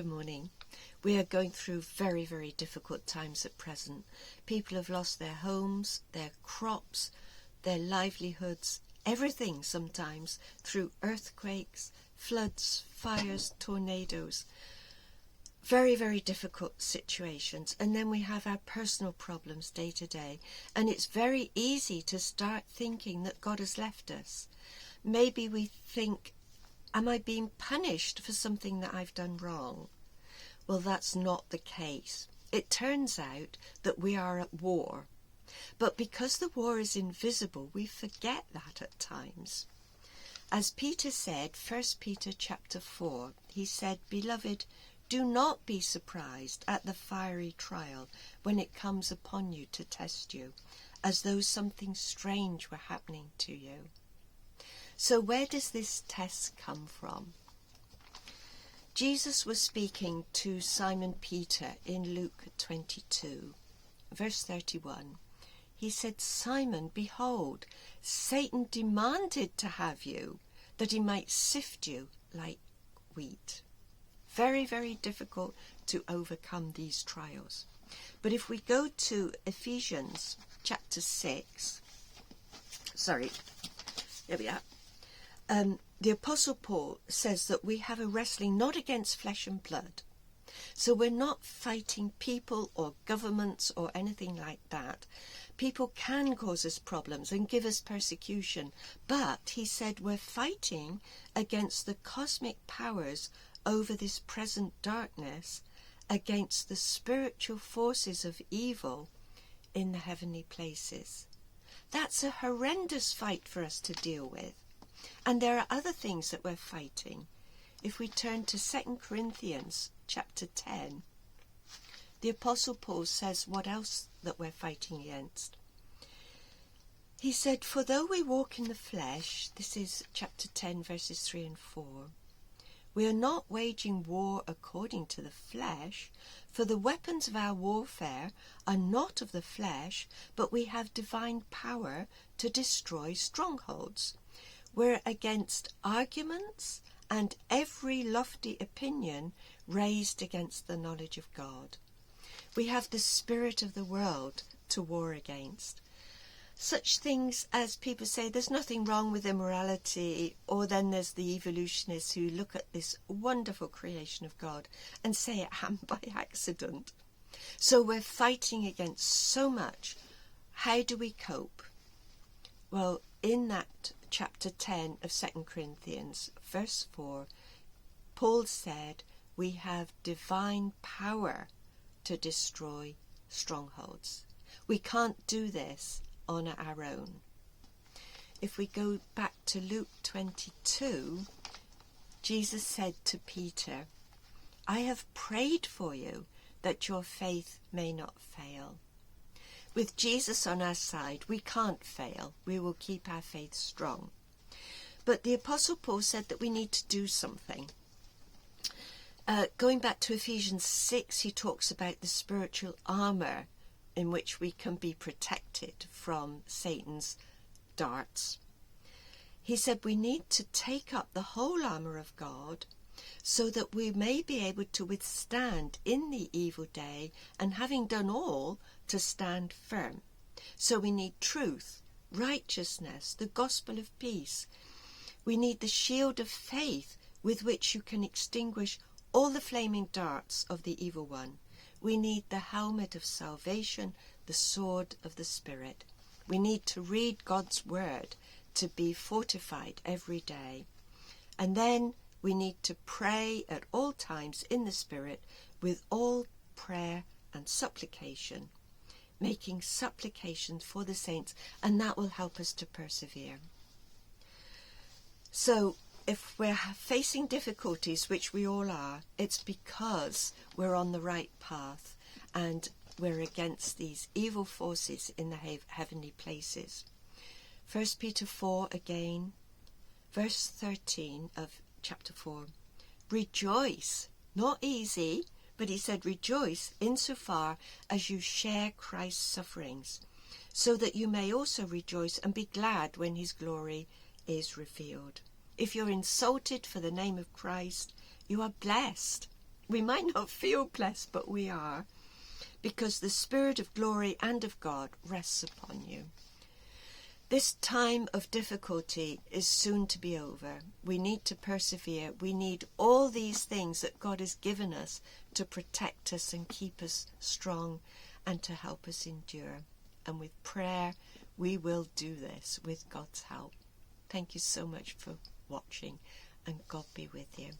Good morning. We are going through very, very difficult times at present. People have lost their homes, their crops, their livelihoods, everything sometimes, through earthquakes, floods, fires, tornadoes. Very, very difficult situations. And then we have our personal problems day to day. And it's very easy to start thinking that God has left us. Maybe we think, am I being punished for something that I've done wrong? Well, that's not the case. It turns out that we are at war. But because the war is invisible, we forget that at times. As Peter said, 1 Peter chapter 4, he said, "Beloved, do not be surprised at the fiery trial when it comes upon you to test you, as though something strange were happening to you." So where does this test come from? Jesus was speaking to Simon Peter in Luke 22, verse 31. He said, "Simon, behold, Satan demanded to have you, that he might sift you like wheat." Very, very difficult to overcome these trials. But if we go to Ephesians chapter 6, there we are. The Apostle Paul says that we have a wrestling not against flesh and blood. So we're not fighting people or governments or anything like that. People can cause us problems and give us persecution. But he said we're fighting against the cosmic powers over this present darkness, against the spiritual forces of evil in the heavenly places. That's a horrendous fight for us to deal with. And there are other things that we're fighting. If we turn to 2 Corinthians chapter 10, the Apostle Paul says what else that we're fighting against. He said, "For though we walk in the flesh," this is chapter 10 verses 3 and 4, "we are not waging war according to the flesh, for the weapons of our warfare are not of the flesh, but we have divine power to destroy strongholds. We're against arguments and every lofty opinion raised against the knowledge of God." We have the spirit of the world to war against. Such things as people say there's nothing wrong with immorality, or then there's the evolutionists who look at this wonderful creation of God and say it happened by accident. So we're fighting against so much. How do we cope? Well, in that chapter 10 of 2 Corinthians, verse 4, Paul said, we have divine power to destroy strongholds. We can't do this on our own. If we go back to Luke 22, Jesus said to Peter, "I have prayed for you that your faith may not fail." With Jesus on our side, we can't fail. We will keep our faith strong. But the Apostle Paul said that we need to do something. Going back to Ephesians 6, he talks about the spiritual armour in which we can be protected from Satan's darts. He said we need to take up the whole armour of God so that we may be able to withstand in the evil day, and having done all, to stand firm. So we need truth, righteousness, the gospel of peace. We need the shield of faith with which you can extinguish all the flaming darts of the evil one. We need the helmet of salvation, the sword of the Spirit. We need to read God's word to be fortified every day. And then we need to pray at all times in the Spirit with all prayer and supplication, making supplications for the saints, and that will help us to persevere. So if we're facing difficulties, which we all are, it's because we're on the right path and we're against these evil forces in the heavenly places. 1 Peter 4 again, verse 13 of chapter 4. "Rejoice," not easy, but he said rejoice insofar as you share Christ's sufferings, so that you may also rejoice and be glad when his glory is revealed. If you're insulted for the name of Christ, you are blessed. We might not feel blessed, but we are, because the Spirit of glory and of God rests upon you. This time of difficulty is soon to be over. We need to persevere. We need all these things that God has given us to protect us and keep us strong and to help us endure. And with prayer, we will do this with God's help. Thank you so much for watching, and God be with you.